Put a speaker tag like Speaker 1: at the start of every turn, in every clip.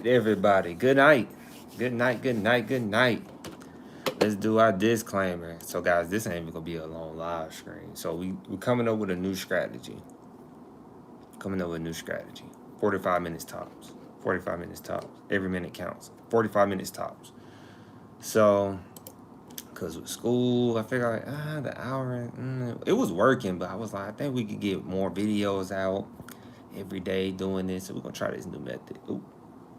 Speaker 1: Everybody, good night. Good night, good night, good night. Let's do our disclaimer. So, guys, this ain't even gonna be a long live stream. So, we're coming up with a new strategy. 45 minutes tops. 45 minutes tops. Every minute counts. 45 minutes tops. So, because with school, I figured like, the hour, it was working, but I was like, I think we could get more videos out every day doing this. So, we're gonna try this new method. Ooh,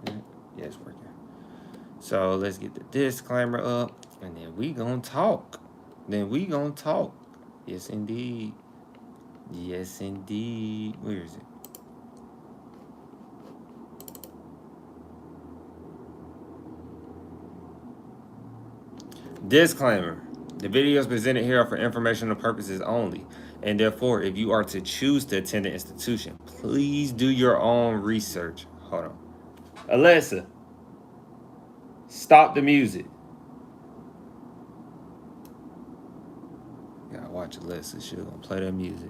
Speaker 1: yeah, it's working. So let's get the disclaimer up, and then we gonna talk. Yes, indeed. Yes, indeed. Where is it? Disclaimer. The videos presented here are for informational purposes only, and therefore, if you are to choose to attend an institution, please do your own research. Hold on. Alexa, stop the music. Gotta watch Alexa. She's gonna play that music.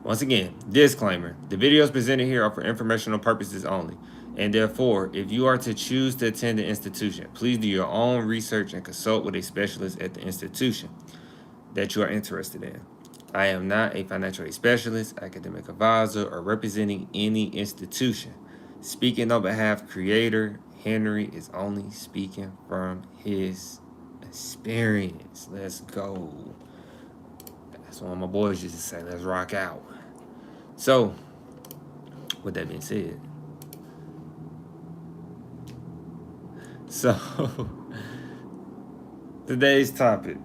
Speaker 1: Once again, disclaimer. The videos presented here are for informational purposes only, and therefore, if you are to choose to attend an institution, please do your own research and consult with a specialist at the institution that you are interested in. I am not a financial aid specialist, academic advisor, or representing any institution. Speaking on behalf of Creator, Henry is only speaking from his experience. Let's go. That's what my boys used to say. Let's rock out. So, with that being said, today's topic.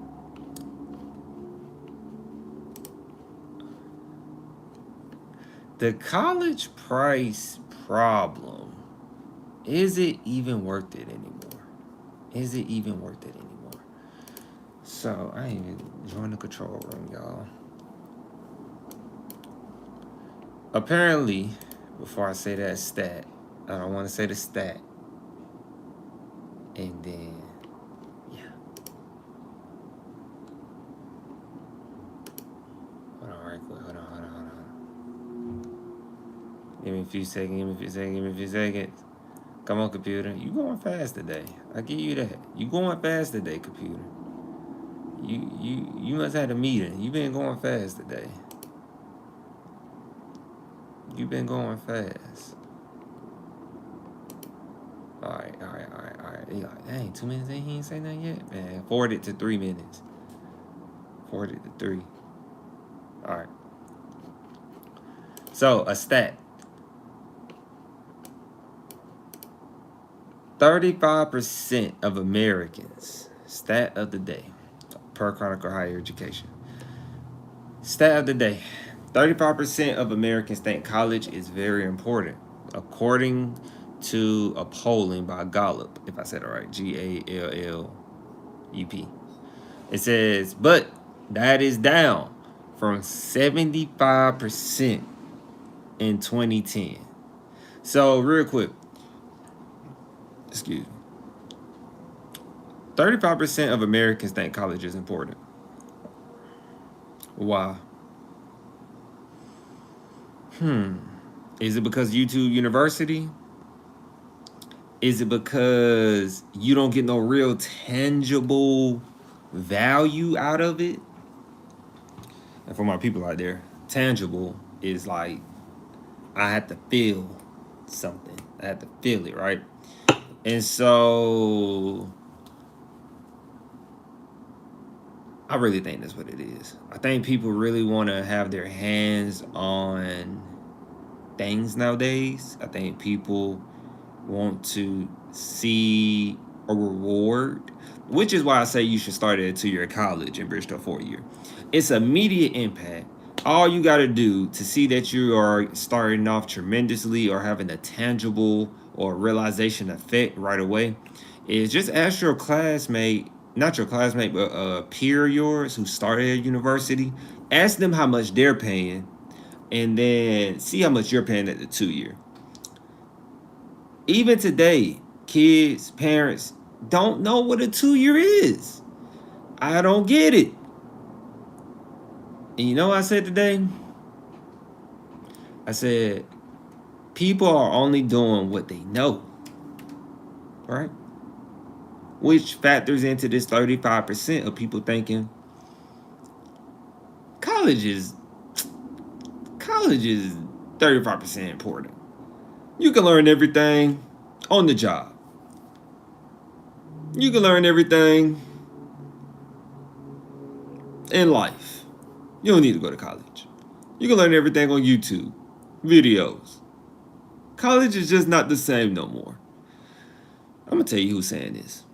Speaker 1: The college price problem. Is it even worth it anymore? So, I ain't even joined the control room, y'all. Apparently, before I say that stat, I don't want to say the stat. And then, yeah. Hold on, right quick. Hold on. Give me a few seconds. Come on, computer. You going fast today. I give you that. You going fast today, computer. You must have a meeting. You been going fast today. You been going fast. All right. He like, dang, 2 minutes in, he ain't say nothing yet? Man, forward it to 3 minutes. Forward it to 3. All right. So, a stat. 35% of Americans, stat of the day, per Chronicle Higher Education. Stat of the day. 35% of Americans think college is very important, according to a polling by Gallup, if I said it right, Gallup. It says, but that is down from 75% in 2010. So, real quick, excuse me. 35% of Americans think college is important. Why? Is it because YouTube University? Is it because you don't get no real tangible value out of it? And for my people out there, tangible is like, I have to feel something. I have to feel it, right? And so I really think that's what it is. I think people really want to have their hands on things nowadays. I think people want to see a reward, which is why I say you should start at a 2-year college and bridge to a 4-year. It's immediate impact. All you got to do to see that you are starting off tremendously or having a tangible or realization effect right away is just ask your classmate, not your classmate, but a peer of yours who started at university. Ask them how much they're paying, and then see how much you're paying at the 2-year. Even today, kids, parents don't know what a 2-year is. I don't get it. And you know what I said today? I said, people are only doing what they know. right? Which factors into this 35% of people thinking college is college is 35% important. You can learn everything on the job. You can learn everything in life. You don't need to go to college. You can learn everything on YouTube, videos. College is just not the same no more. I'm gonna tell you who's saying this.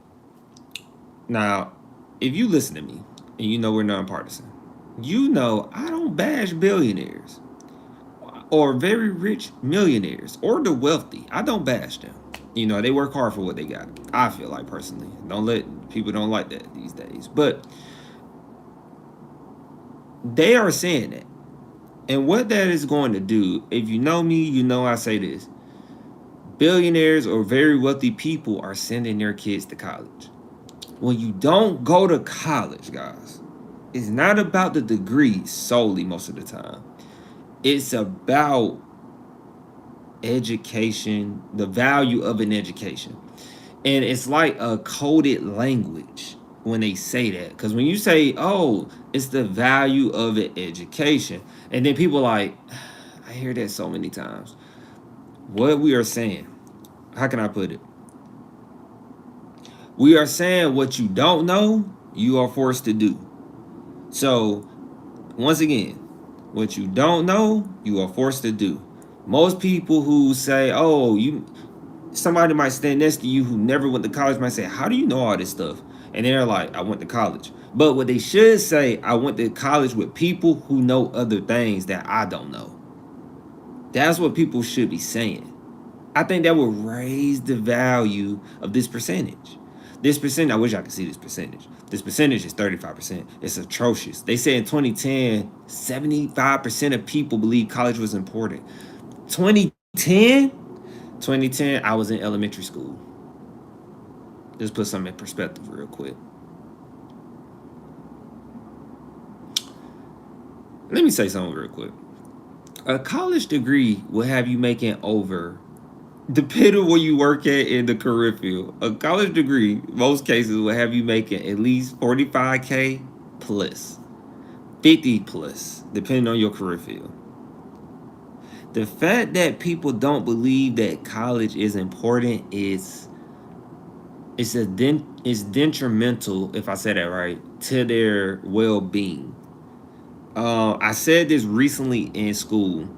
Speaker 1: Now, if you listen to me and you know we're nonpartisan, you know I don't bash billionaires or very rich millionaires or the wealthy. I don't bash them. You know, they work hard for what they got. I feel like personally. People don't like that these days. But they are saying that. And what that is going to do, if you know me, you know I say this. Billionaires or very wealthy people are sending their kids to college. When you don't go to college, guys, it's not about the degree solely most of the time. It's about education, the value of an education. And it's like a coded language when they say that. Because when you say, oh, it's the value of an education, and then people like, I hear that so many times. What we are saying, how can I put it? We are saying what you don't know, you are forced to do. So, once again, what you don't know, you are forced to do. Most people who say, oh, somebody might stand next to you who never went to college might say, how do you know all this stuff? And they're like, I went to college. But what they should say, I went to college with people who know other things that I don't know. That's what people should be saying. I think that will raise the value of this percentage. This percent, I wish I could see this percentage. This percentage is 35%. It's atrocious. They said in 2010, 75% of people believe college was important. 2010? 2010, I was in elementary school. Just put something in perspective real quick. Let me say something real quick. A college degree will have you making over, depending on where you work at in the career field, a college degree, most cases, will have you making at least 45K plus, 50 plus, depending on your career field. The fact that people don't believe that college is important is detrimental, if I said that right, to their well-being. I said this recently in school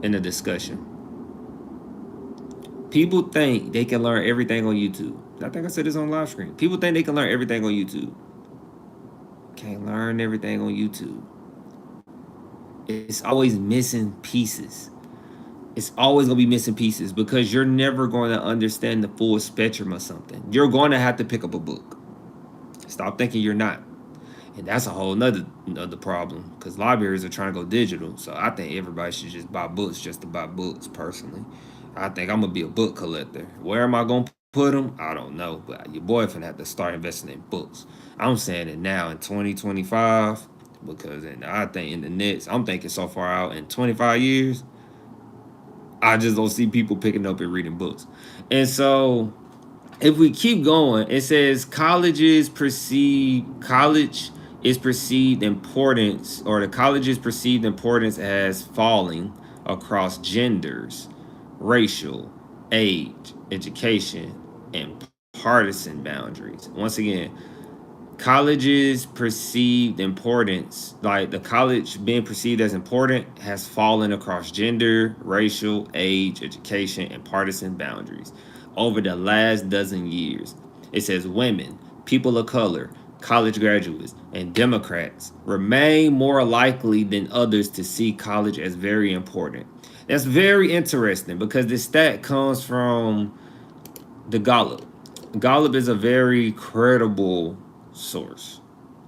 Speaker 1: in a discussion. People think they can learn everything on YouTube. I think I said this on live screen. People think they can learn everything on YouTube. Can't learn everything on YouTube. It's always missing pieces. It's always going to be missing pieces because you're never going to understand the full spectrum of something. You're going to have to pick up a book. Stop thinking you're not. And that's a whole nother problem because libraries are trying to go digital. So I think everybody should just buy books just to buy books personally. I think I'm going to be a book collector. Where am I going to put them? I don't know. But your boyfriend had to start investing in books. I'm saying it now in 2025 because I think in the next, I'm thinking so far out in 25 years, I just don't see people picking up and reading books. And so if we keep going, it says college is perceived importance, or the college's perceived importance as falling across genders, racial, age, education, and partisan boundaries. Once again, college's perceived importance, like the college being perceived as important, has fallen across gender, racial, age, education, and partisan boundaries over the last dozen years. It says women, people of color, college graduates, and Democrats remain more likely than others to see college as very important. That's very interesting because this stat comes from the Gallup. Gallup is a very credible source.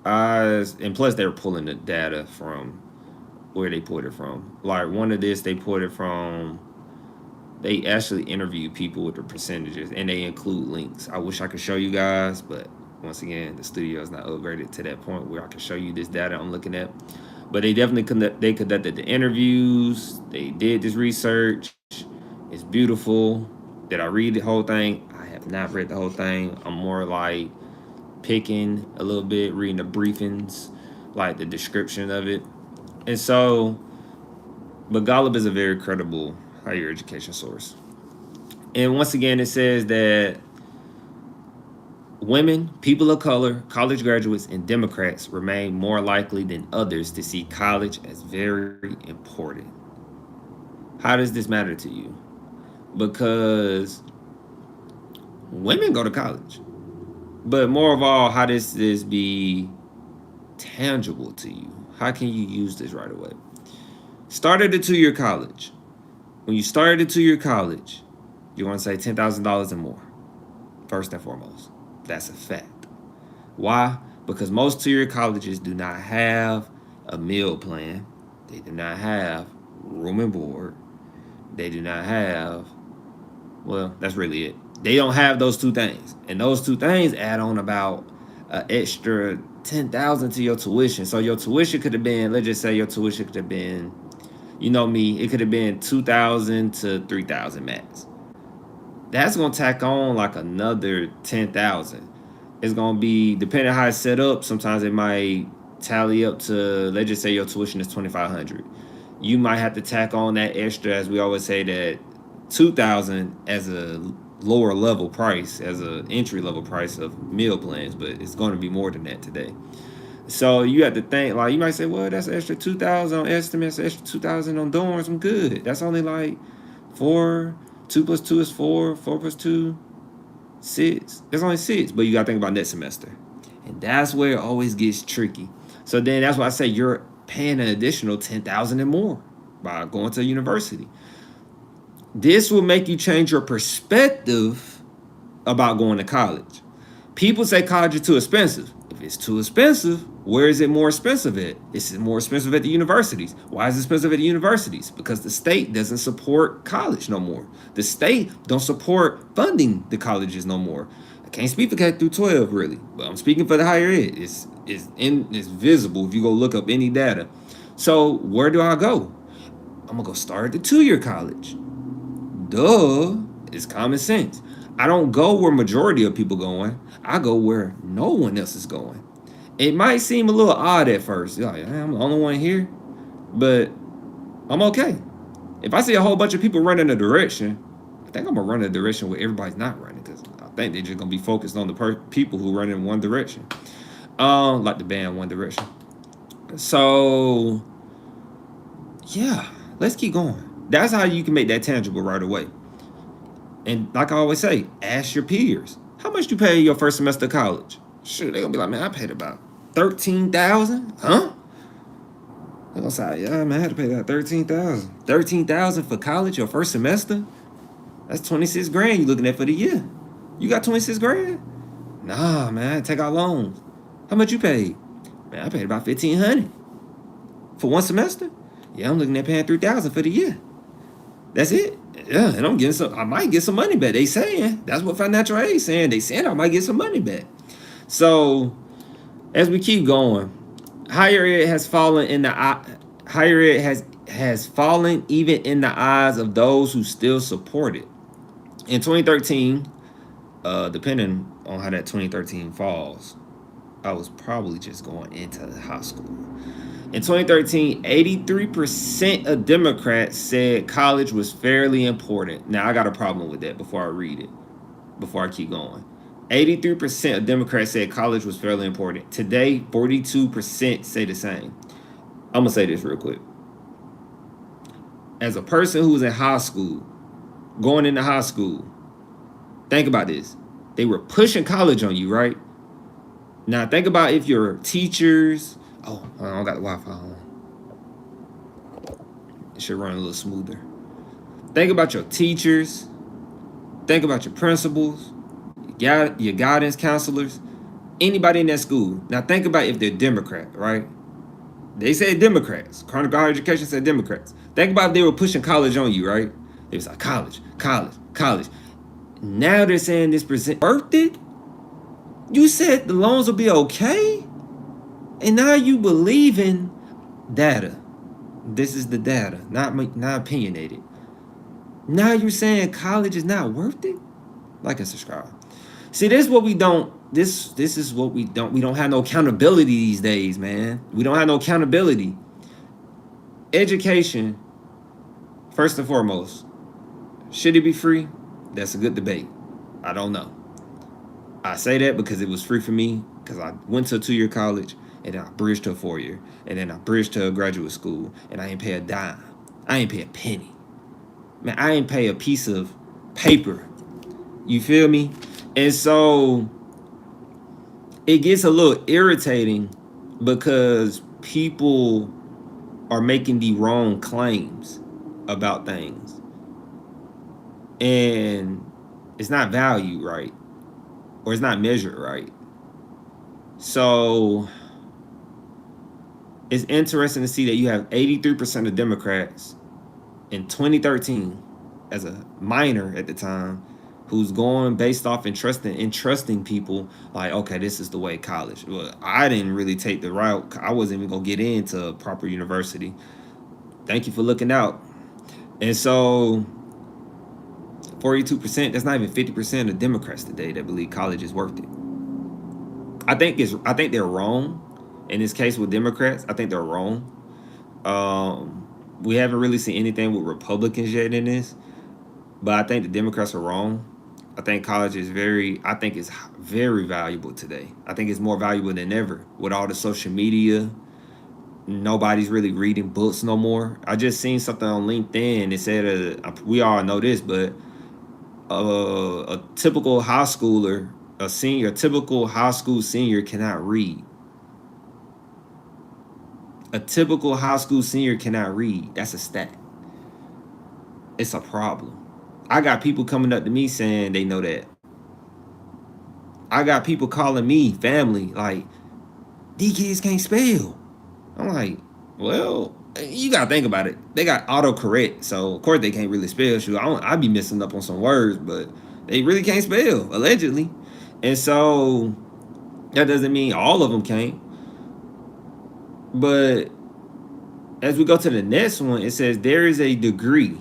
Speaker 1: And plus they're pulling the data from where they pulled it from. Like one of this, they pulled it from, they actually interview people with the percentages and they include links. I wish I could show you guys, but once again, the studio is not upgraded to that point where I can show you this data I'm looking at. But they definitely conducted the interviews. They did this research. It's beautiful. Did I read the whole thing? I have have not read the whole thing. I'm more like picking a little bit, reading the briefings, like the description of it. And so, but Golub is a very credible higher education source. And once again, it says that women, people of color, college graduates, and Democrats remain more likely than others to see college as very important. How does this matter to you? Because women go to college. But more of all, how does this be tangible to you? How can you use this right away? Started a 2-year college. When you started a 2-year college, you want to say $10,000 or more, first and foremost. That's a fact. Why? Because most 2-year colleges do not have a meal plan. They do not have room and board. They do not have, well, that's really it. They don't have those two things. And those two things add on about an extra $10,000 to your tuition. So your tuition could have been, let's just say your tuition could have been, you know me, it could have been $2,000 to $3,000 max. That's gonna tack on like another $10,000. It's gonna be, depending on how it's set up, sometimes it might tally up to, let's just say your tuition is $2,500. You might have to tack on that extra, as we always say, that $2,000 as a lower level price, as an entry level price of meal plans, but it's going to be more than that today. So you have to think, like, you might say, well, that's extra $2,000 on estimates, extra $2,000 on dorms. I'm good. That's only like 4. 2 plus 2 is 4. 4 plus 2, 6. It's only 6, but you got to think about next semester. And that's where it always gets tricky. So then that's why I say you're paying an additional $10,000 and more by going to university. This will make you change your perspective about going to college. People say college is too expensive. If it's too expensive, where is it more expensive at? It's more expensive at the universities. Why is it expensive at the universities? Because the state doesn't support college no more. The state don't support funding the colleges no more. I can't speak for K through 12 really, but I'm speaking for the higher ed. It's visible if you go look up any data. So where do I go? I'm gonna go start at the 2-year college. Duh, it's common sense. I don't go where majority of people going. I go where no one else is going. It might seem a little odd at first. Like, I'm the only one here, but I'm okay. If I see a whole bunch of people running a direction, I think I'm gonna run a direction where everybody's not running, because I think they're just gonna be focused on the people who run in one direction, like the band One Direction. So yeah, let's keep going. That's how you can make that tangible right away. And like I always say, ask your peers. How much you pay your first semester of college? Shoot, they're gonna be like, man, I paid about $13,000. Huh? They're gonna say, yeah, man, I had to pay that $13,000. $13,000 for college, your first semester? That's 26 grand you looking at for the year. You got 26 grand? Nah, man, take out loans. How much you paid? Man, I paid about $1,500 for one semester. Yeah, I'm looking at paying $3,000 for the year. That's it. Yeah, and I'm getting some. I might get some money back. They saying that's what financial aid is saying. They saying I might get some money back. So as we keep going, higher ed has fallen in the higher ed has fallen even in the eyes of those who still support it. In 2013, depending on how that 2013 falls, I was probably just going into high school. In 2013, 83% of Democrats said college was fairly important. Now, I got a problem with that before I read it, before I keep going. 83% of Democrats said college was fairly important. Today, 42% say the same. I'm going to say this real quick. As a person who was in high school, going into high school, think about this. They were pushing college on you, right? Now, think about if your teachers... Oh, I don't got the Wi-Fi on. It should run a little smoother. Think about your teachers. Think about your principals, your guidance counselors, anybody in that school. Now think about if they're Democrat, right? They said Democrats. Chronicle Higher Education said Democrats. Think about if they were pushing college on you, right? It was like college. Now they're saying this percent worth it. You said the loans will be okay. And now you believe in data. This is the data, not opinionated. Now you're saying college is not worth it? Like and subscribe. See, this is what we don't. This is what we don't. We don't have no accountability these days, man. We don't have no accountability. Education, first and foremost, should it be free? That's a good debate. I don't know. I say that because it was free for me because I went to a 2-year college and then I bridged to a 4-year and then I bridged to a graduate school and I ain't pay a dime. I ain't pay a penny. Man, I ain't pay a piece of paper. You feel me? And so it gets a little irritating because people are making the wrong claims about things. And it's not valued right. Or it's not measured right. So it's interesting to see that you have 83% of Democrats in 2013 as a minor at the time who's going based off entrusting people like, okay, this is the way college. Well, I didn't really take the route. I wasn't even gonna get into a proper university. Thank you for looking out. And so 42%, that's not even 50% of Democrats today that believe college is worth it. I think they're wrong in this case with Democrats. I think they're wrong. We haven't really seen anything with Republicans yet in this, but I think the Democrats are wrong. I think college is very valuable today. I think it's more valuable than ever with all the social media. Nobody's really reading books no more. I just seen something on LinkedIn. It said, we all know this, but a typical high schooler, a typical high school senior cannot read. A typical high school senior cannot read. That's a stat. It's a problem. I got people coming up to me saying they know that. I got people calling me family like, these kids can't spell. I'm like, well, you gotta think about it. They got autocorrect, so of course they can't really spell. Shoot, I be messing up on some words, but they really can't spell, allegedly. And so that doesn't mean all of them can't. But as we go to the next one, it says there is a degree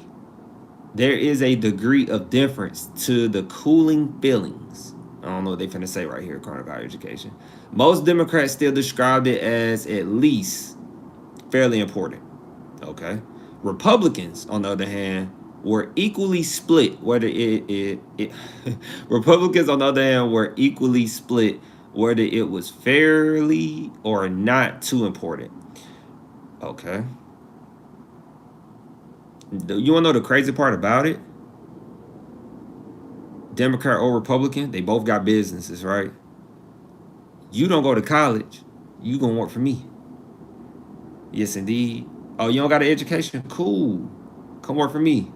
Speaker 1: of difference to the cooling feelings. I don't know what they're finna say right here, according to higher education. Most Democrats still described it as at least fairly important. Okay. Republicans, on the other hand, were equally split whether Republicans, on the other hand, were equally split whether it was fairly or not too important. Okay. You want to know the crazy part about it? Democrat or Republican, they both got businesses, right? You don't go to college, you gonna work for me. Yes, indeed. Oh, you don't got an education? Cool. Come work for me.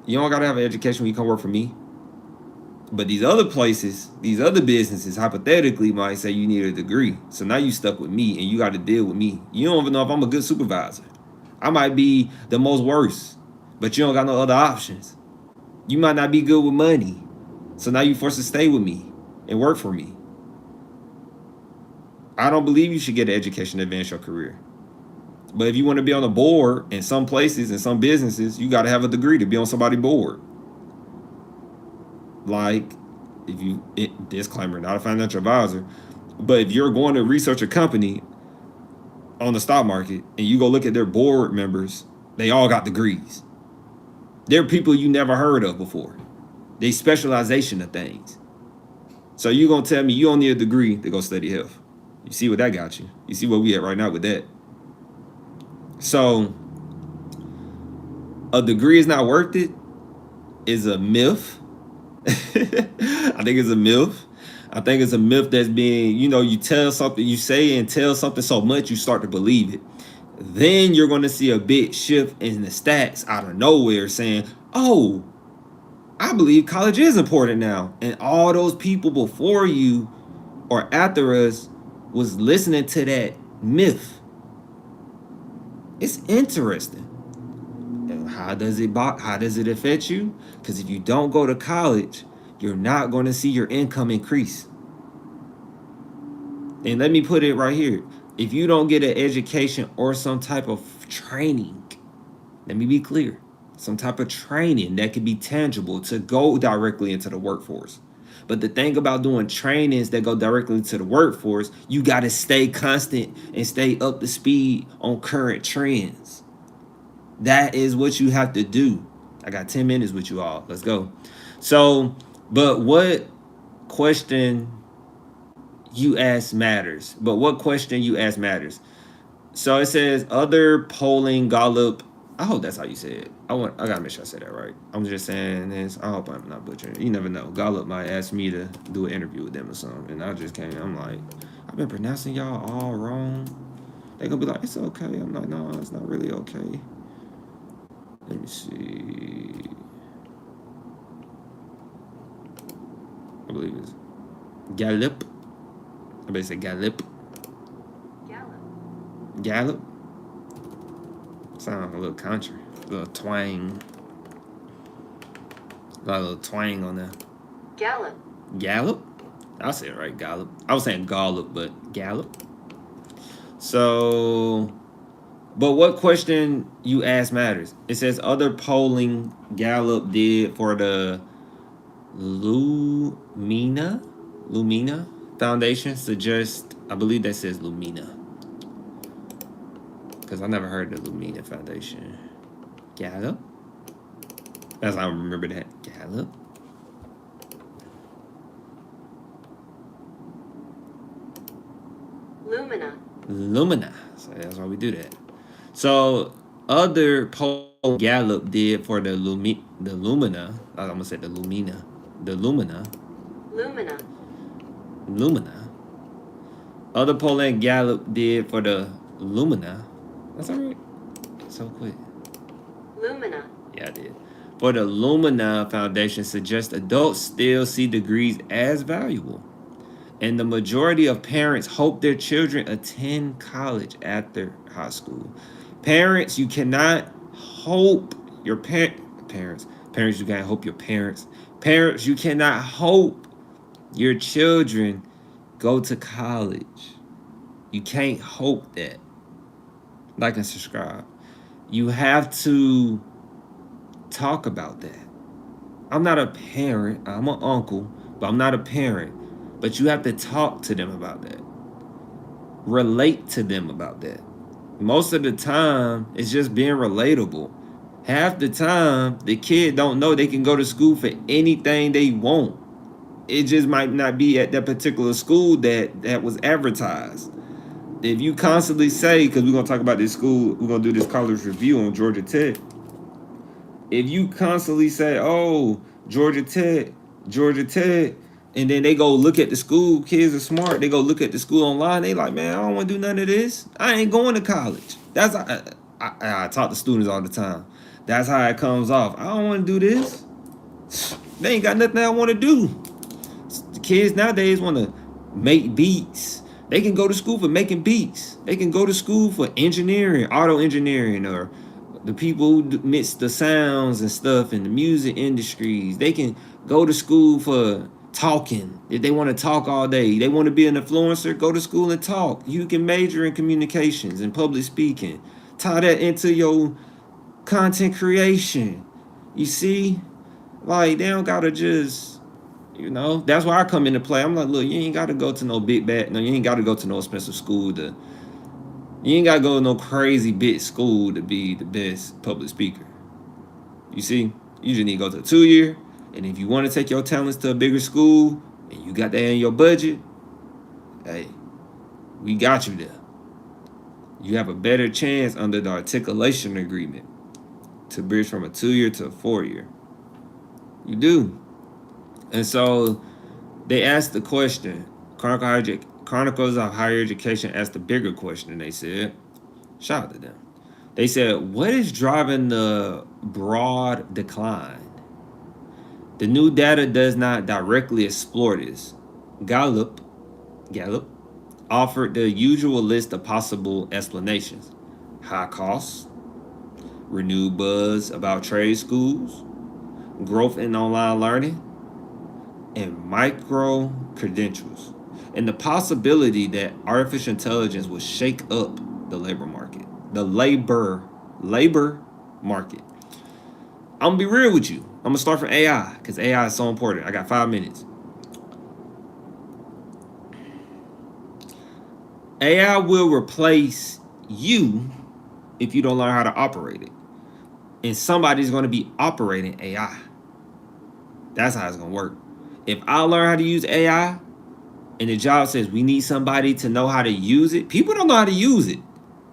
Speaker 1: You don't gotta have an education when you come work for me. But these other places, these other businesses, hypothetically might say you need a degree. So now you stuck with me and you got to deal with me. You don't even know if I'm a good supervisor. I might be the most worst, but you don't got no other options. You might not be good with money. So now you forced to stay with me and work for me. I don't believe you should get an education to advance your career. But if you want to be on a board in some places, in some businesses, you got to have a degree to be on somebody's board. Like, disclaimer, not a financial advisor, but if you're going to research a company on the stock market and you go look at their board members, they all got degrees. They're people you never heard of before. They specialization of things. So you're going to tell me you don't need a degree to go study health. You see what that got you. You see where we at right now with that. So a degree is not worth it is a myth. I think it's a myth. I think it's a myth that's being, you tell something, you say and tell something so much, you start to believe it. Then you're going to see a big shift in the stats out of nowhere saying, oh, I believe college is important now. And all those people before you or after us was listening to that myth. It's interesting. How does it affect you? Because if you don't go to college, you're not going to see your income increase. And let me put it right here. If you don't get an education or some type of training, let me be clear. some type of training that could be tangible to go directly into the workforce. But the thing about doing trainings that go directly to the workforce, you got to stay constant and stay up to speed on current trends. That is what you have to do. I got 10 minutes with you all. Let's go. So, but what question you ask matters. But what question you ask matters. So it says other polling Gallup. I hope that's how you say it. I gotta make sure I say that right. I'm just saying this. I hope I'm not butchering. You never know. Gallup might ask me to do an interview with them or something, and I just came. I'm like, I've been pronouncing y'all all wrong. They gonna be like, it's okay. I'm like, no, it's not really okay. Let me see. I believe it's Gallup. I better say Gallup. Gallup. Sound a little country. A little twang. A little twang on there.
Speaker 2: Gallup.
Speaker 1: Gallup? I'll say it right, Gallup. I was saying Gallup, but Gallup. So, but what question you ask matters. It says other polling Gallup did for the Lumina Foundation suggest, I believe that says Lumina. Because I never heard the Lumina Foundation. Gallup? That's how I remember that. Gallup? Lumina. So that's why we do that. So other poll Gallup did for the Lumina. I'm gonna say the Lumina. The Lumina. Other polling Gallup did for the Lumina. That's all right. So quick.
Speaker 2: Lumina.
Speaker 1: Yeah, I did. For the Lumina Foundation suggests adults still see degrees as valuable. And the majority of parents hope their children attend college after high school. Parents, you cannot hope your parents, you can't hope your parents. Parents, you cannot hope your children go to college. You can't hope that. Like and subscribe. You have to talk about that. I'm not a parent. I'm an uncle, but I'm not a parent. But you have to talk to them about that. Relate to them about that. Most of the time, it's just being relatable. Half the time, the kid don't know they can go to school for anything they want. It just might not be at that particular school that was advertised. If you constantly say, because we're going to talk about this school, we're going to do this college review on Georgia Tech. If you constantly say, oh, Georgia Tech, and then they go look at the school, kids are smart, they go look at the school online, they like, man, I don't want to do none of this. I ain't going to college. That's how I talk to students all the time. That's how it comes off. I don't want to do this. They ain't got nothing I want to do. The kids nowadays want to make beats. They can go to school for making beats. They can go to school for engineering, auto engineering, or the people who mix the sounds and stuff in the music industries. They can go to school for talking. If they want to talk all day, they want to be an influencer, go to school and talk. You can major in communications and public speaking. Tie that into your content creation. You see? Like, they don't got to just... that's why I come into play. I'm like, look, you ain't got to go to no big bad. No, you ain't got to go to no expensive school you ain't got to go to no crazy big school to be the best public speaker. You see? You just need to go to a 2-year. And if you want to take your talents to a bigger school and you got that in your budget, hey, we got you there. You have a better chance under the articulation agreement to bridge from a 2-year to a 4-year. You do. And so they asked the question. Chronicles of Higher Education asked the bigger question. They said, shout out to them. They said, what is driving the broad decline? The new data does not directly explore this. Gallup offered the usual list of possible explanations. High costs, renewed buzz about trade schools, growth in online learning, and micro credentials, and the possibility that artificial intelligence will shake up the labor market. I'm gonna be real with you. I'm gonna start from AI because AI is so important. I got 5 minutes. AI will replace you if you don't learn how to operate it. And somebody's going to be operating AI. That's how it's going to work. If I learn how to use AI and the job says we need somebody to know how to use it, people don't know how to use it.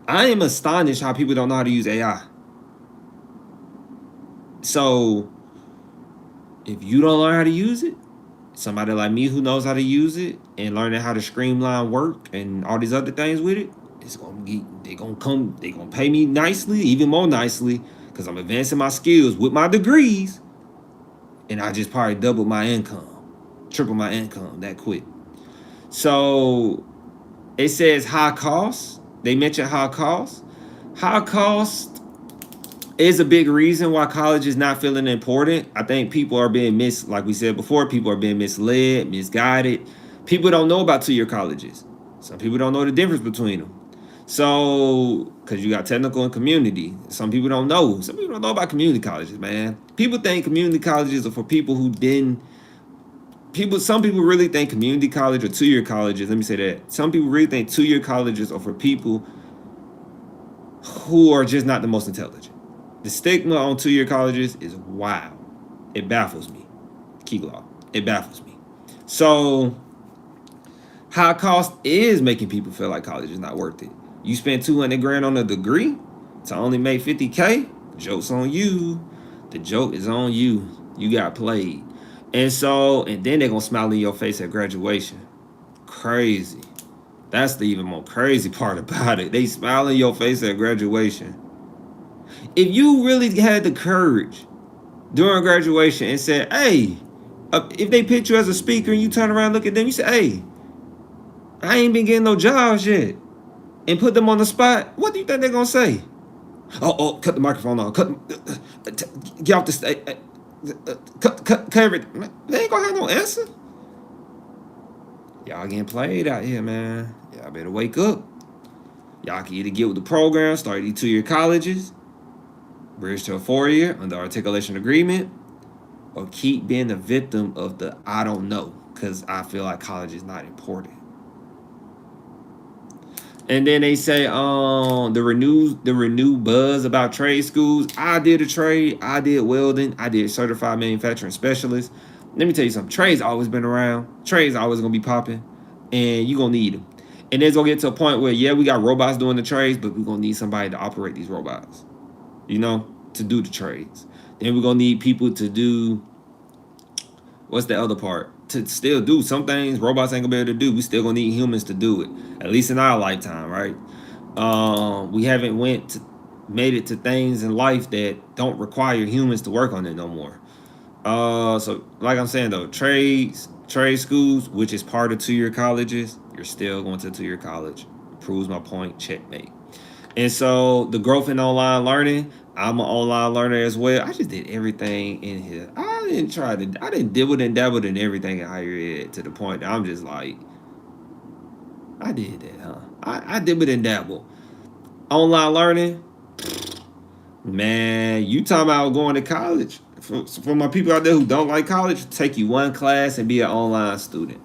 Speaker 1: I am astonished how people don't know how to use AI. So if you don't learn how to use it, somebody like me who knows how to use it and learning how to streamline work and all these other things with it, they're gonna pay me nicely, even more nicely, because I'm advancing my skills with my degrees, and I just probably double my income, triple my income that quick. So it says high cost. They mentioned high cost. High cost is a big reason why college is not feeling important. I think people are being like we said before, people are being misled, misguided. People don't know about 2-year colleges. Some people don't know the difference between them. So, because you got technical and community. Some people don't know. Some people don't know about community colleges, man. People think community colleges are for people who didn't. Some people really think community college or 2-year colleges. Let me say that. Some people really think 2-year colleges are for people who are just not the most intelligent. The stigma on 2-year colleges is wild. It baffles me. Key law. It baffles me. So, high cost is making people feel like college is not worth it. You spend 200 grand on a degree to only make 50K. Joke's on you. The joke is on you. You got played. And then they're gonna smile in your face at graduation. Crazy. That's the even more crazy part about it. They smile in your face at graduation. If you really had the courage during graduation and said, hey, if they picked you as a speaker and you turn around and look at them, you say, hey, I ain't been getting no jobs yet, and put them on the spot, what do you think they're going to say? Oh, cut the microphone on. Get off the stage. Cut everything. They ain't going to have no answer. Y'all getting played out here, man. Y'all better wake up. Y'all can either get with the program, start these 2-year colleges, bridge to a 4-year under articulation agreement, or keep being the victim of the I don't know, because I feel like college is not important. And then they say the renewed buzz about trade schools. I did a trade. I did welding. I did certified manufacturing specialist. Let me tell you something. Trades always been around. Trades always gonna be popping, and you gonna need them. And it's gonna get to a point where we got robots doing the trades, but we're gonna need somebody to operate these robots, to do the trades. Then we're gonna need people to do what's the other part? To still do some things robots ain't gonna be able to do. We still gonna need humans to do it, at least in our lifetime, right? We haven't made it to things in life that don't require humans to work on it no more. So like I'm saying though, trade schools, which is part of 2-year colleges, you're still going to 2-year college. Proves my point. Checkmate. And so the growth in online learning, I'm an online learner as well. I just did everything in here. I didn't dibble and dabble in everything in higher ed to the point that I'm just like, I did that, huh? I dibble and dabble. Online learning, man, you talking about going to college. For my people out there who don't like college, take you one class and be an online student.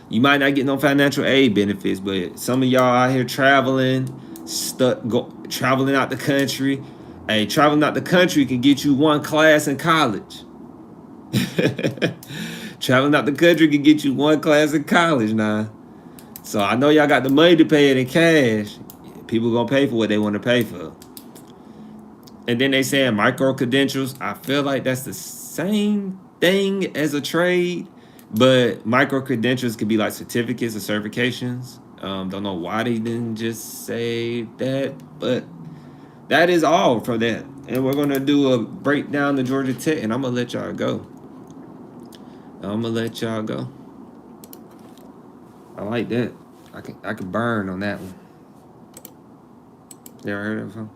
Speaker 1: You might not get no financial aid benefits, but some of y'all out here traveling out the country. Hey, traveling out the country can get you one class in college. Traveling out the country can get you one class in college now. So I know y'all got the money to pay it in cash. People gonna pay for what they want to pay for. And then they saying micro credentials. I feel like that's the same thing as a trade, but micro credentials could be like certificates or certifications. Don't know why they didn't just say that, but that is all for that. And we're gonna do a breakdown of Georgia Tech, and I'm gonna let y'all go. I like that. I can burn on that one. You ever heard of it before?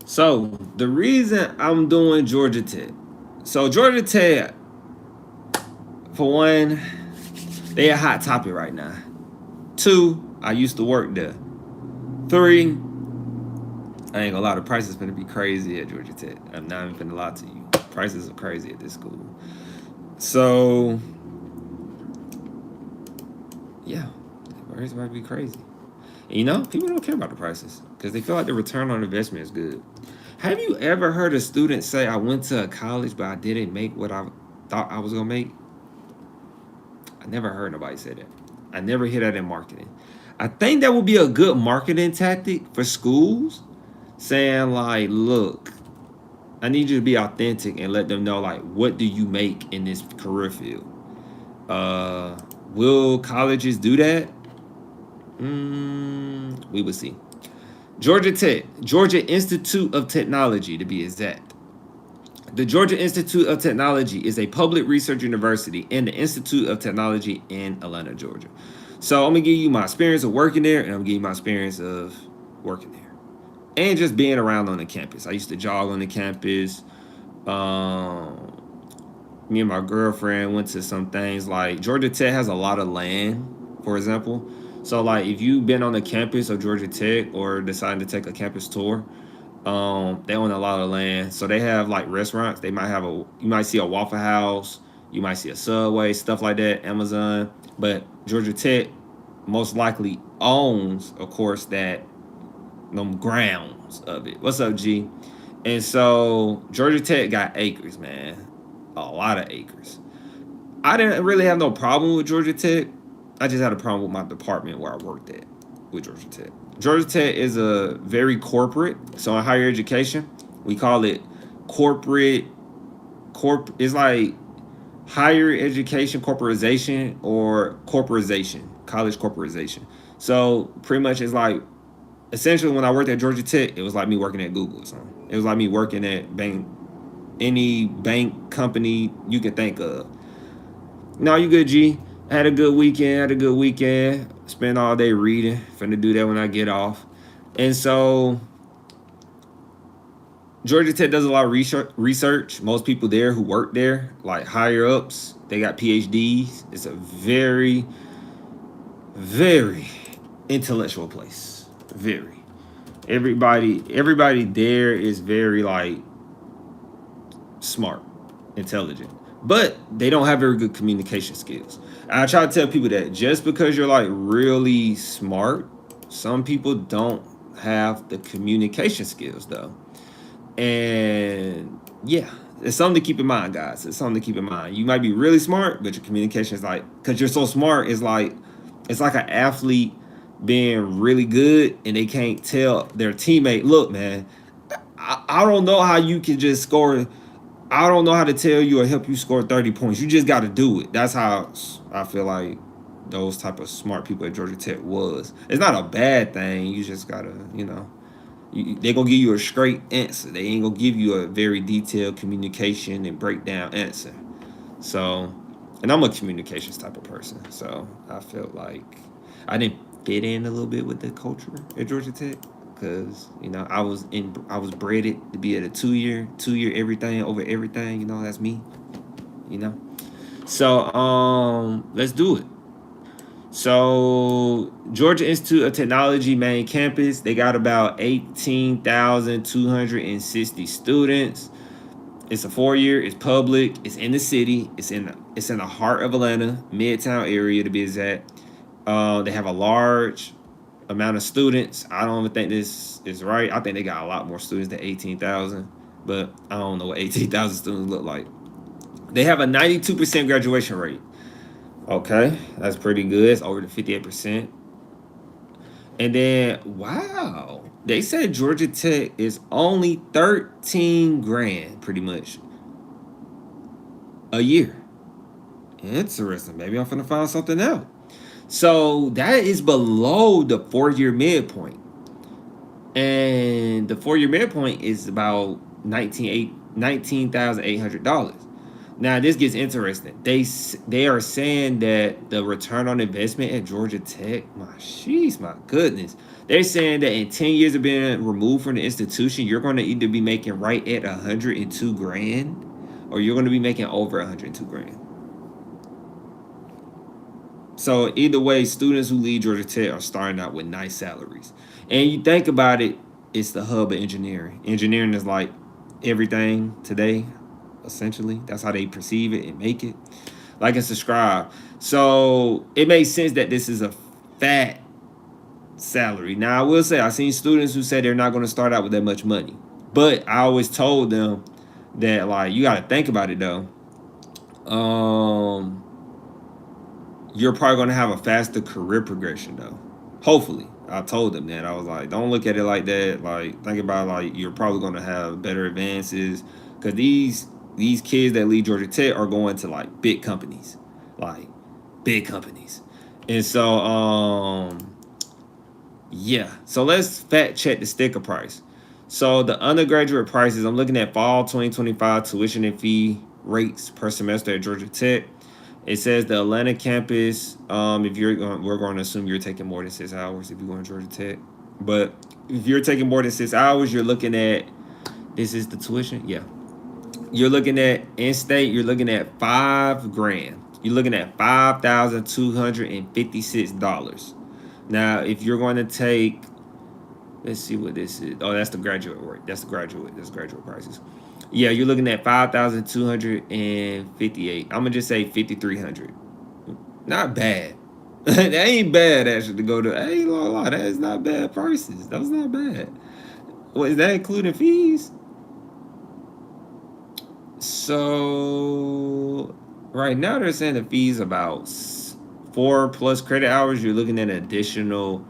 Speaker 1: So the reason I'm doing Georgia Tech. So Georgia Tech, for one, They a hot topic right now. 2, I used to work there. 3, I ain't gonna lie, the prices gonna be crazy at Georgia Tech. I'm not even gonna lie to you. Prices are crazy at this school. So, yeah, the prices might be crazy. And, you know, people don't care about the prices because they feel like the return on investment is good. Have you ever heard a student say, I went to a college, but I didn't make what I thought I was gonna make? I never heard nobody say that. I never hear that in marketing. I think that would be a good marketing tactic for schools, saying like, look, I need you to be authentic and let them know like, what do you make in this career field? Will colleges do that? We will see. Georgia Tech, Georgia Institute of Technology to be exact. The Georgia Institute of Technology is a public research university and the Institute of Technology in Atlanta, Georgia. So I'm gonna give you my experience of working there, and I'm gonna give you my experience of working there, and just being around on the campus. I used to jog on the campus. Me and my girlfriend went to some things like Georgia Tech has a lot of land, for example. So like if you've been on the campus of Georgia Tech or decided to take a campus tour, they own a lot of land. So they have like restaurants. They might have you might see a Waffle House, you might see a Subway, stuff like that, Amazon. But Georgia Tech most likely owns, of course, them grounds of it. What's up, G? And so Georgia Tech got acres, man. A lot of acres. I didn't really have no problem with Georgia Tech. I just had a problem with my department where I worked at with Georgia Tech. Georgia Tech is a very corporate. So in higher education, we call it corporate. It's like higher education corporatization or corporatization, college corporatization. So pretty much it's like, essentially when I worked at Georgia Tech, it was like me working at Google or something. It was like me working at any bank company you can think of. No, you good, G. Had a good weekend. Spent all day reading. Finna do that when I get off. And so Georgia Tech does a lot of research. Most people there who work there, like higher ups, they got PhDs. It's a very, very intellectual place. Very. Everybody there is very like smart, intelligent, but they don't have very good communication skills. And I try to tell people that just because you're like really smart, some people don't have the communication skills though. And yeah, it's something to keep in mind, guys. It's something to keep in mind. You might be really smart, but your communication is like, because you're so smart, it's like an athlete being really good and they can't tell their teammate, look, man, I don't know how you can just score. I don't know how to tell you or help you score 30 points. You just got to do it. That's how I feel like those type of smart people at Georgia Tech was. It's not a bad thing. You just got to, they're going to give you a straight answer. They ain't going to give you a very detailed communication and breakdown answer. So, and I'm a communications type of person. So I felt like I didn't fit in a little bit with the culture at Georgia Tech. Because I was bred to be at a two-year everything over everything. That's me. So let's do it. So Georgia Institute of Technology main campus, they got about 18,260 students. It's a 4-year. It's public. It's in the city. It's in the heart of Atlanta, Midtown area to be exact. They have a large amount of students. I don't even think this is right. I think they got a lot more students than 18,000, but I don't know what 18,000 students look like. They have a 92% graduation rate. Okay, that's pretty good. It's over the 58%. And then, wow, they said Georgia Tech is only 13 grand pretty much a year. Interesting. Maybe I'm finna find something out. So that is below the 4-year midpoint. And the 4-year midpoint is about $19,800. Now this gets interesting. They are saying that the return on investment at Georgia Tech, my goodness. They're saying that in 10 years of being removed from the institution, you're going to either be making right at 102 grand or you're going to be making over 102 grand. So either way, students who leave Georgia Tech are starting out with nice salaries. And you think about it, it's the hub of engineering. Engineering is like everything today, essentially. That's how they perceive it and make it. Like and subscribe. So it makes sense that this is a fat salary. Now I will say I've seen students who say they're not going to start out with that much money. But I always told them that like you gotta think about it though. You're probably gonna have a faster career progression though. Hopefully. I told them that. I was like, don't look at it like that. Like, think about like you're probably gonna have better advances. Cause these kids that leave Georgia Tech are going to like big companies. Like big companies. And so yeah. So let's fact check the sticker price. So the undergraduate prices, I'm looking at fall 2025 tuition and fee rates per semester at Georgia Tech. It says the Atlanta campus. If you're going, we're going to assume you're taking more than 6 hours if you're going to Georgia Tech. But if you're taking more than 6 hours, you're looking at, this is the tuition. Yeah, you're looking at in-state. You're looking at $5,000. You're looking at $5,256. Now, if you're going to take, let's see what this is. Oh, that's the graduate rate. That's graduate prices. Yeah, you're looking at 5,258. I'm gonna just say 5,300. Not bad. That ain't bad actually to go to. I ain't gonna lie, that is not bad prices. That's not bad. What is that including fees? So right now they're saying the fees about 4+ credit hours. You're looking at an additional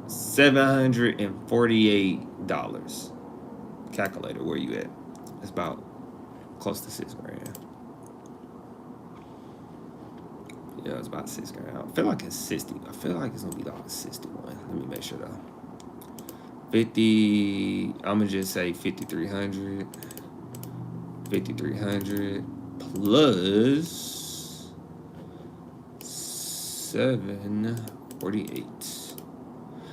Speaker 1: $748. Calculator, where you at? It's about close to $6,000. Yeah, it's about $6,000. I feel like it's 60. I feel like it's gonna be like 61. Let me make sure though. 50. I'm gonna just say 5,300. 5,300 plus 748.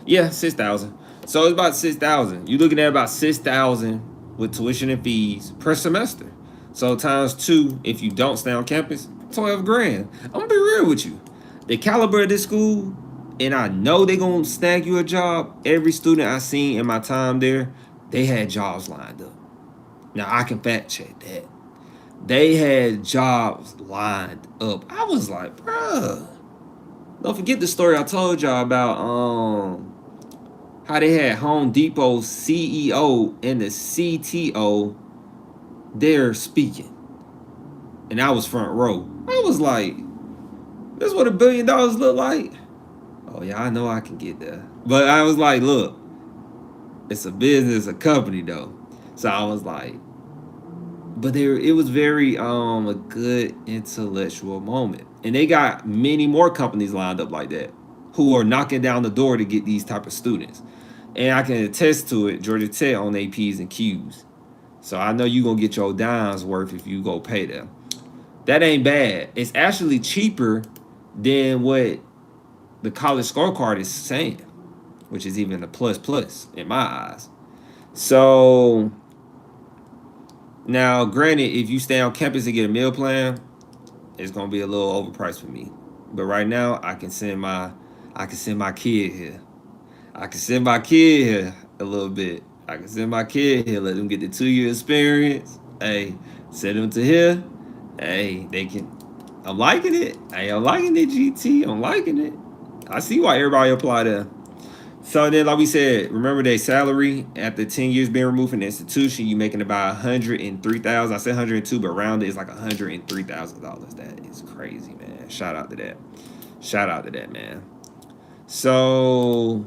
Speaker 1: Yeah, 6,000. So it's about 6,000. You're looking at about 6,000 with tuition and fees per semester. So times 2, if you don't stay on campus, $12,000. I'm gonna be real with you. The caliber of this school, and I know they're gonna snag you a job. Every student I seen in my time there, they had jobs lined up. Now I can fact check that. They had jobs lined up. I was like, bruh. Don't forget the story I told y'all about how they had Home Depot's CEO and the CTO there speaking. And I was front row. I was like, this is what $1 billion look like? Oh yeah, I know I can get there. But I was like, look, it's a business, a company though. So I was like, but it was very a good intellectual moment. And they got many more companies lined up like that who are knocking down the door to get these type of students. And I can attest to it, Georgia Tech on their P's and Q's. So I know you're going to get your dimes worth if you go pay them. That ain't bad. It's actually cheaper than what the College Scorecard is saying, which is even a plus in my eyes. So now, granted, if you stay on campus and get a meal plan, it's going to be a little overpriced for me. But right now, I can send my kid here. I can send my kid here a little bit. I can send my kid here, let them get the 2-year experience. Hey, send them to here. Hey, they can. I'm liking it. Hey, I'm liking it, GT. I'm liking it. I see why everybody apply there. So then, like we said, remember their salary after 10 years being removed from the institution, you making about $103,000. I said 102, but rounded is like $103,000. That is crazy, man. Shout out to that. Shout out to that, man. So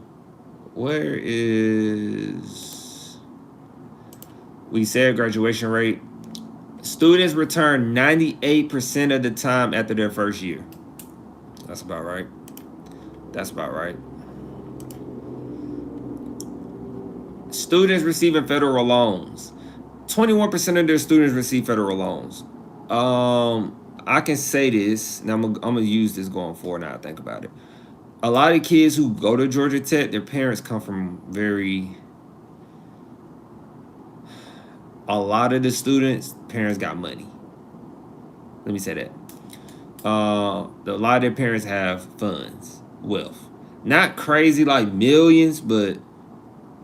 Speaker 1: where is, we said graduation rate. Students return 98% of the time after their first year. That's about right. That's about right. Students receiving federal loans. 21% of their students receive federal loans. I can say this, and I'm gonna use this going forward now I think about it. A lot of kids who go to Georgia Tech, their parents come from a lot of the students' parents got money. Let me say that. A lot of their parents have funds, wealth. Not crazy like millions, but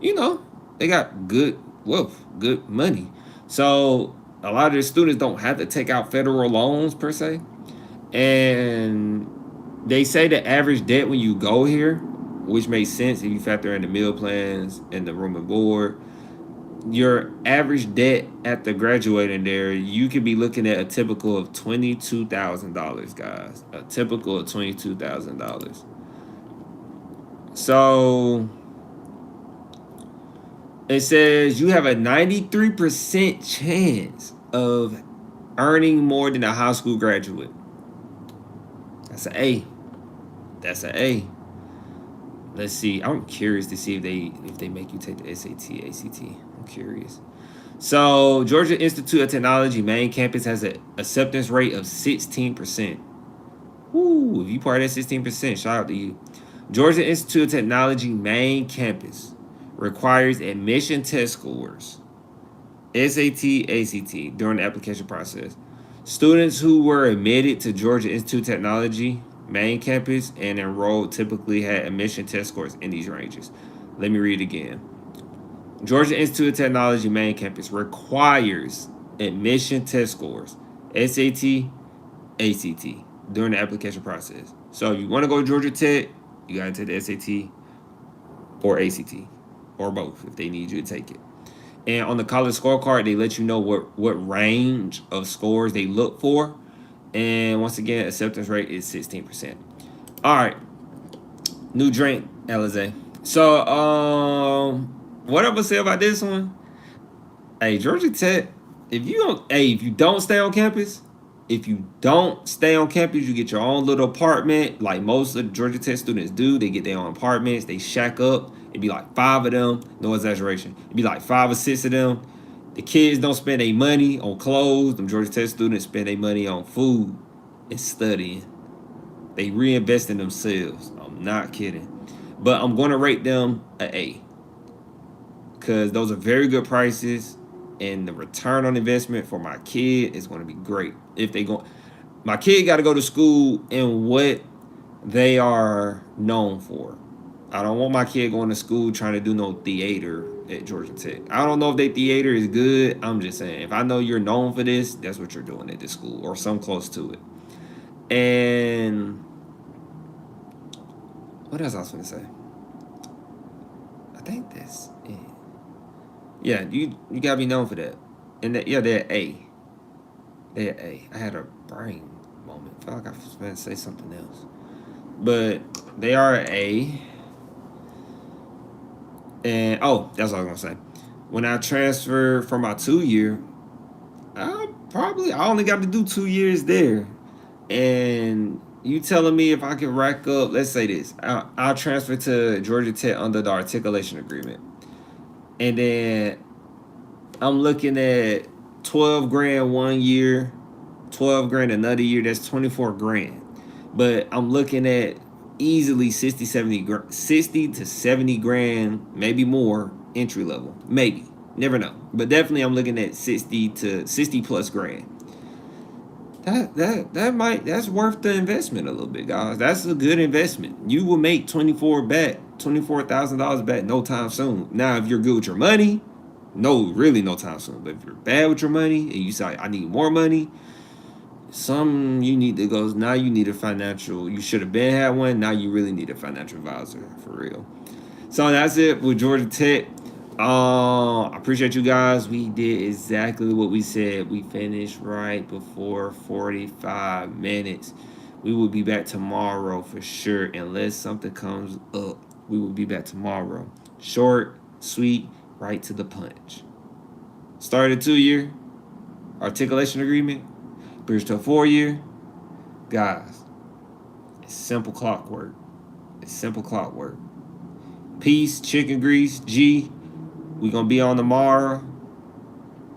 Speaker 1: you know, they got good wealth, good money. So a lot of their students don't have to take out federal loans per se. And they say the average debt when you go here, which makes sense if you factor in the meal plans and the room and board, your average debt at the graduating there, you could be looking at a typical of $22,000, guys. A typical of $22,000. So it says you have a 93% chance of earning more than a high school graduate. That's an A. That's an A. Let's see. I'm curious to see if they make you take the SAT, ACT. I'm curious. So Georgia Institute of Technology main campus has an acceptance rate of 16%. Woo! If you part of that 16%, shout out to you. Georgia Institute of Technology main campus requires admission test scores, SAT, ACT, during the application process. Students who were admitted to Georgia Institute of Technology main campus and enrolled typically had admission test scores in these ranges. Let me read again. Georgia Institute of Technology main campus requires admission test scores, SAT, ACT, during the application process. So if you want to go to Georgia Tech, you got to take the SAT or ACT or both if they need you to take it. And on the college scorecard, they let you know what range of scores they look for. And once again, acceptance rate is 16%. All right. New drink, Alizé. So, what I'm gonna say about this one? Hey, Georgia Tech, if you don't stay on campus, you get your own little apartment, like most of the Georgia Tech students do. They get their own apartments, they shack up. It'd be like 5 of them, no exaggeration. It'd be like 5 or 6 of them. The kids don't spend their money on clothes. Them Georgia Tech students spend their money on food and studying. They reinvest in themselves. I'm not kidding. But I'm going to rate them an A. Because those are very good prices. And the return on investment for my kid is going to be great. My kid got to go to school in what they are known for. I don't want my kid going to school trying to do no theater at Georgia Tech. I don't know if their theater is good. I'm just saying, if I know you're known for this, that's what you're doing at this school or some close to it. And what else I was going to say? I think that's it. Yeah, you got to be known for that. And they're A. They're A. I had a brain moment. I felt like I was going to say something else. But they are A. And, that's what I was going to say. When I transferred from my 2-year, I only got to do 2 years there. And you telling me if I can rack up, let's say this, I'll transfer to Georgia Tech under the articulation agreement. And then I'm looking at 12 grand 1 year, 12 grand another year, that's 24 grand. But I'm looking at easily 60 to 70 grand, maybe more, entry level. Maybe. Never know. But definitely I'm looking at 60 plus grand. That's worth the investment a little bit, guys. That's a good investment. You will make $24,000 back no time soon. Now, if you're good with your money, really no time soon. But if you're bad with your money and you say, I need more money, you need to go. Now you need a financial. You should have been had one. Now you really need a financial advisor for real. So that's it with Georgia Tech. I appreciate you guys. We did exactly what we said. We finished right before 45 minutes. We will be back tomorrow for sure. Unless something comes up, we will be back tomorrow. Short, sweet, right to the punch. Started 2-year articulation agreement. Bridge to a 4-year. Guys, it's simple clockwork. Peace, chicken grease, G. We gonna be on tomorrow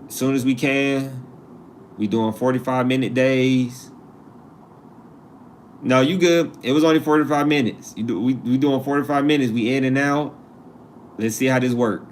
Speaker 1: as soon as we can. We doing 45-minute days. No, you good. It was only 45 minutes. We doing 45 minutes. We in and out. Let's see how this works.